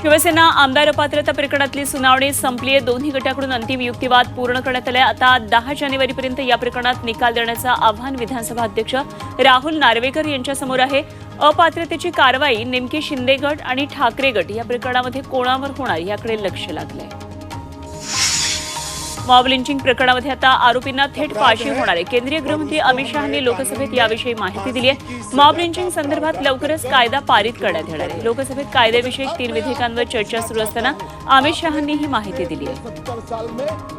शिवसेना आमदार अपात्रता प्रकरणातली सुनावणी संपली आहे। दोन्ही गटाकडून अंतिम युक्तिवाद पूर्ण करण्यात आले। आता 10 जानेवारीपर्यंत या प्रकरणात निकाल देण्याचं आव्हान विधानसभा अध्यक्ष राहुल नार्वेकर यांच्यासमोर आहे। अपात्रतेची कारवाई नेमकी शिंदे गट आणि ठाकरे गट या प्रकरणामध्ये कोणावर होणार याकडे लक्ष लागलंय। मॉब लिंचिंग प्रकरणामध्ये आता आरोपींना थेट फाशी होणार आहे। केंद्रीय गृहमंत्री अमित शहांनी लोकसभेत याविषयी माहिती दिली आहे। मॉब लिंचिंग संदर्भात लवकरच कायदा पारित करण्यात येणार आहे। लोकसभेत कायद्याविषयक 3 विधेयकांवर चर्चा सुरू असताना अमित शहांनी ही माहिती दिली आहे।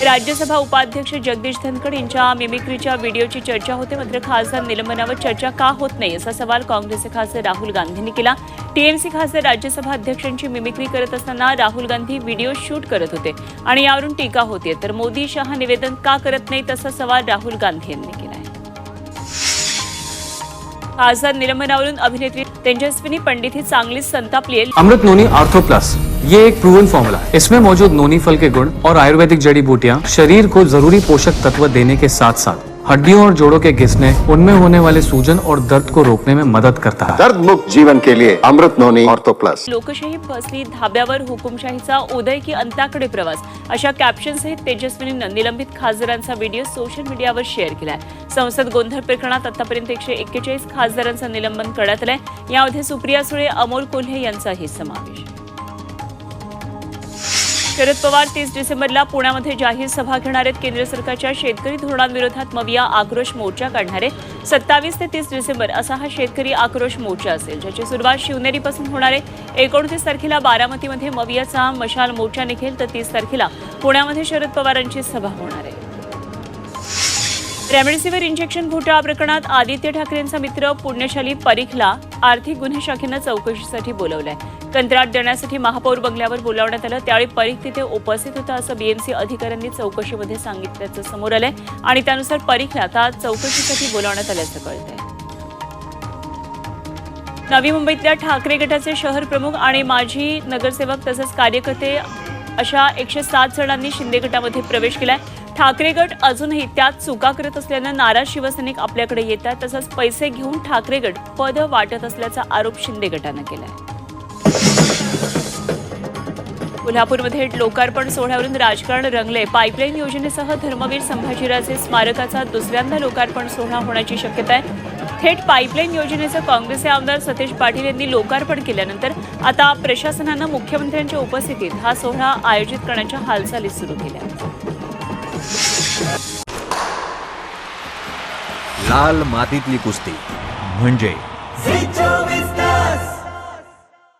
राज्यसभा उपाध्यक्ष जगदीश धनखड यांच्या मिमिक्रीच्या व्हिडिओची चर्चा होते, मात्र खासदार निलंबनावर चर्चा का होत नाही असा सवाल काँग्रेसचे खासदार राहुल गांधींनी केला। टीएमसी खासदार राज्यसभा अध्यक्षांची मिमिक्री करत असताना राहुल गांधी व्हिडिओ शूट करत होते आणि यावरून टीका होते, तर मोदी शहा निवेदन का करत नाहीत असा सवाल राहुल गांधी यांनी केला आहे। खासदार निलंबनावरून अभिनेत्री तेजस्विनी पंडित ही चांगलीच संतापली आहे। अमृत नोनी आर्थो प्लस ये एक प्रूवन फॉर्मूला है। इसमें मौजूद नोनी फल के गुण और आयुर्वेदिक जड़ी बूटियां शरीर को जरूरी पोषक तत्व देने के साथ साथ हड्डियों और जोड़ों के घिसने, उनमें होने वाले सूजन और दर्द को रोकने में मदद करता है। दर्द मुक्त जीवन के लिए अमृत नोनी ऑर्थो प्लस। लोकशाही फसली, धाब्यावर हुकुमशाहीचा उदय की अंताकडे प्रवास अशा कॅप्शन सहित तेजस्विनीनं निलंबित खासदारांचा व्हिडिओ सोशल मीडियावर शेअर केलाय। संसद गोंधळ प्रकरणात आतापर्यंत 141 खासदारांचं निलंबन करण्यात आलंय। यामध्ये सुप्रिया सुळे, अमोल कोल्हे यांचाही समावेश आहे। शरद पवार 30 डिसेंबरला पुण्यामध्ये जाहीर सभा घेणार आहेत। केंद्र सरकारच्या शेतकरी धोरणांविरोधात मविया आक्रोश मोर्चा काढणार आहे। 27 ते 30 डिसेंबर असा हा शेतकरी आक्रोश मोर्चा असेल, ज्याची सुरुवात शिवनेरीपासून होणार आहे। 29 तारखेला बारामतीमध्ये मवियाचा मशाल मोर्चा निघेल, तर 30 तारखेला पुण्यामध्ये शरद पवारांची सभा होणार आहे। रेमडेसिवीर इंजेक्शन घोटाळा प्रकरणात आदित्य ठाकरेंचा मित्र पुण्यशाली परीखला आर्थिक गुन्हे शाखेनं चौकशीसाठी बोलवलंय। कंत्राट देण्यासाठी महापौर बंगल्यावर बोलावण्यात आलं, त्यावेळी परीख तिथे उपस्थित होता असं बीएमसी अधिकाऱ्यांनी चौकशीमध्ये सांगितल्याचं समोर आलंय आणि त्यानुसार परीखला आता चौकशीसाठी बोलावण्यात आल्याचं कळतंय। नवी मुंबईतल्या ठाकरे गटाचे शहर प्रमुख आणि माजी नगरसेवक तसंच कार्यकर्ते अशा 107 जणांनी शिंदे गटामध्ये प्रवेश केलाय। ठाकरे गट अजूनही त्यात चुका करत असल्यानं नाराज शिवसैनिक आपल्याकडे येतात, तसंच पैसे घेऊन ठाकरे गट पद वाटत असल्याचा आरोप शिंदे गटानं केलाय। कोल्हापूरमध्ये लोकार्पण सोहळ्यावरून राजकारण रंगले। पाईपलाईन योजनेसह धर्मवीर संभाजीराजे स्मारकाचा दुसऱ्यांदा लोकार्पण सोहळा होण्याची शक्यता आहे। थेट पाईपलाईन योजनेचं काँग्रेसचे आमदार सतेज पाटील यांनी लोकार्पण केल्यानंतर आता प्रशासनानं मुख्यमंत्र्यांच्या उपस्थितीत हा सोहळा आयोजित करण्याच्या हालचाली सुरू केल्या। लाल मातीतली कुस्ती म्हणजे